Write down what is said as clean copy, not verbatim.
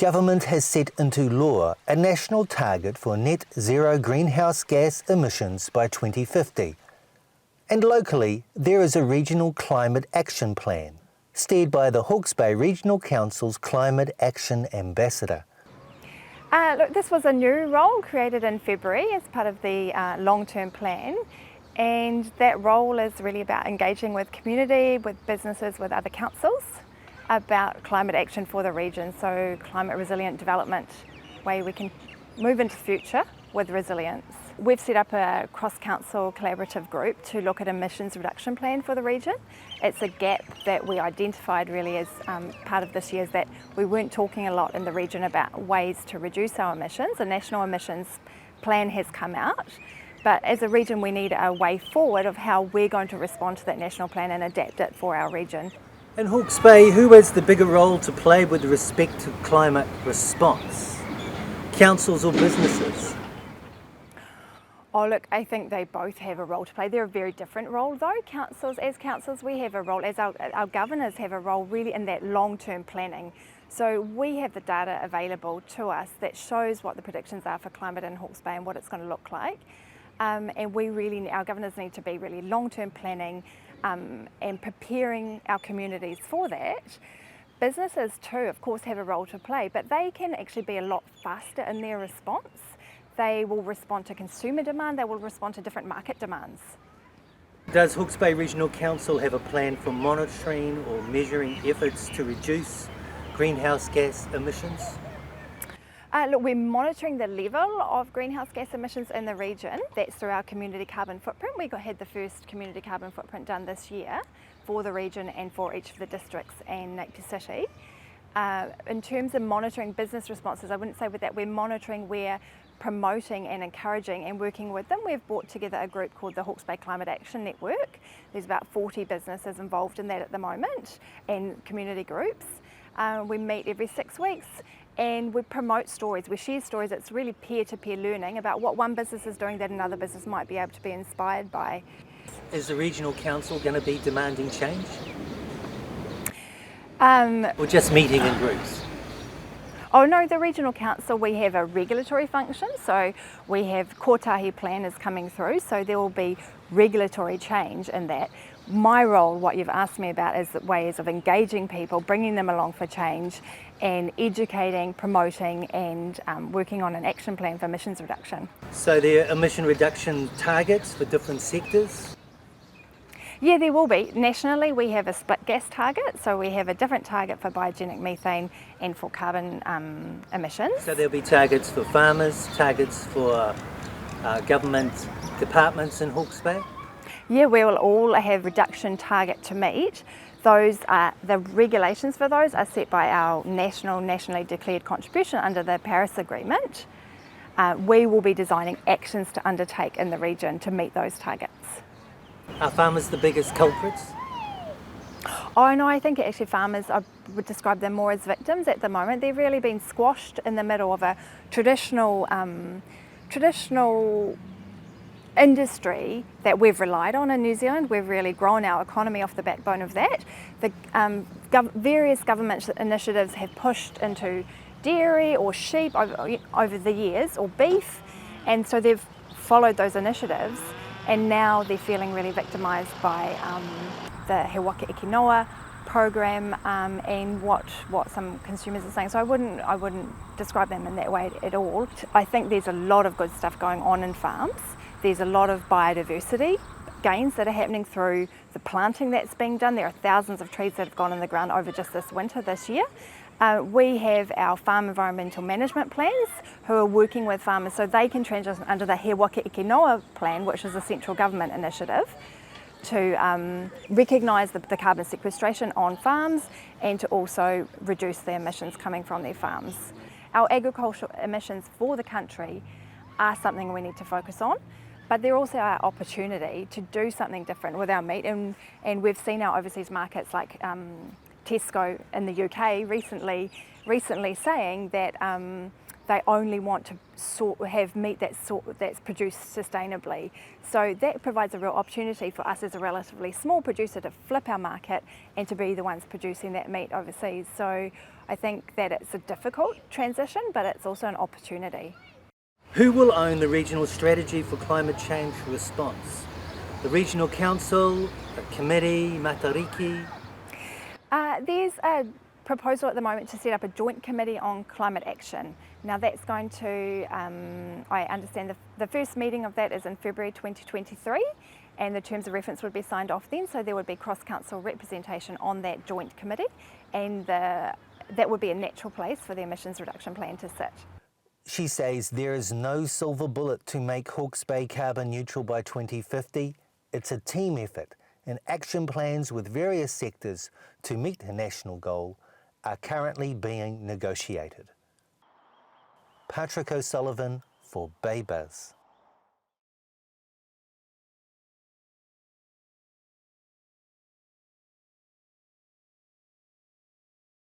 Government has set into law a national target for net zero greenhouse gas emissions by 2050. And locally, there is a regional climate action plan, steered by the Hawke's Bay Regional Council's Climate Action Ambassador. Look, this was a new role created in February as part of the long-term plan, and that role is really about engaging with community, with businesses, with other councils about climate action for the region, so climate resilient development, way we can move into the future with resilience. We've set up a cross-council collaborative group to look at emissions reduction plan for the region. It's a gap that we identified really as part of this year, is that we weren't talking a lot in the region about ways to reduce our emissions. A national emissions plan has come out, but as a region we need a way forward of how we're going to respond to that national plan and adapt it for our region. In Hawke's Bay, who has the bigger role to play with respect to climate response? Councils or businesses? Oh look, I think they both have a role to play. They're a very different role though. As councils we have a role, as our governors have a role really in that long-term planning. So we have the data available to us that shows what the predictions are for climate in Hawke's Bay and what it's going to look like. And our governors need to be really long-term planning and preparing our communities for that. Businesses too, of course, have a role to play, but they can actually be a lot faster in their response. They will respond to consumer demand, they will respond to different market demands. Does Hawke's Bay Regional Council have a plan for monitoring or measuring efforts to reduce greenhouse gas emissions? Look, we're monitoring the level of greenhouse gas emissions in the region. That's through our community carbon footprint. We had the first community carbon footprint done this year for the region and for each of the districts and Napier City. In terms of monitoring business responses, I wouldn't say with that we're monitoring, we're promoting and encouraging and working with them. We've brought together a group called the Hawke's Bay Climate Action Network. There's about 40 businesses involved in that at the moment and community groups. We meet every 6 weeks and we promote stories, we share stories. It's really peer-to-peer learning about what one business is doing that another business might be able to be inspired by. Is the Regional Council going to be demanding change? Or just meeting in groups? Oh no, the Regional Council, we have a regulatory function, so we have Kotahi plan is coming through, so there will be regulatory change in that. My role, what you've asked me about, is ways of engaging people, bringing them along for change and educating, promoting and working on an action plan for emissions reduction. So there are emission reduction targets for different sectors? Yeah, there will be. Nationally, we have a split gas target, so we have a different target for biogenic methane and for carbon emissions. So there'll be targets for farmers, targets for government departments in Hawke's Bay? Yeah, we will all have reduction target to meet. Those are, the regulations for those are set by our nationally declared contribution under the Paris Agreement. We will be designing actions to undertake in the region to meet those targets. Are farmers the biggest culprits? Oh no, I think actually farmers, I would describe them more as victims at the moment. They've really been squashed in the middle of a traditional industry that we've relied on in New Zealand. We've really grown our economy off the backbone of that. The various government initiatives have pushed into dairy or sheep over the years, or beef, and so they've followed those initiatives. And now they're feeling really victimised by the He Waka Eke Noa program and what some consumers are saying. So I wouldn't describe them in that way at all. I think there's a lot of good stuff going on in farms. There's a lot of biodiversity gains that are happening through the planting that's being done. There are thousands of trees that have gone in the ground over just this winter this year. We have our farm environmental management plans who are working with farmers so they can transition under the He Waka Eke Noa plan, which is a central government initiative, to recognise the carbon sequestration on farms and to also reduce the emissions coming from their farms. Our agricultural emissions for the country are something we need to focus on, but they're also our opportunity to do something different with our meat, and we've seen our overseas markets like Tesco in the UK recently saying that they only want to have meat that's produced sustainably. So that provides a real opportunity for us as a relatively small producer to flip our market and to be the ones producing that meat overseas. So I think that it's a difficult transition, but it's also an opportunity. Who will own the regional strategy for climate change response? The regional council, a committee, matariki? There's a proposal at the moment to set up a joint committee on climate action. Now that's going to, I understand the first meeting of that is in February 2023, and the terms of reference would be signed off then, so there would be cross-council representation on that joint committee, and that would be a natural place for the emissions reduction plan to sit. She says there is no silver bullet to make Hawke's Bay carbon neutral by 2050. It's a team effort, and action plans with various sectors to meet the national goal are currently being negotiated. Patrick O'Sullivan for Bay Buzz.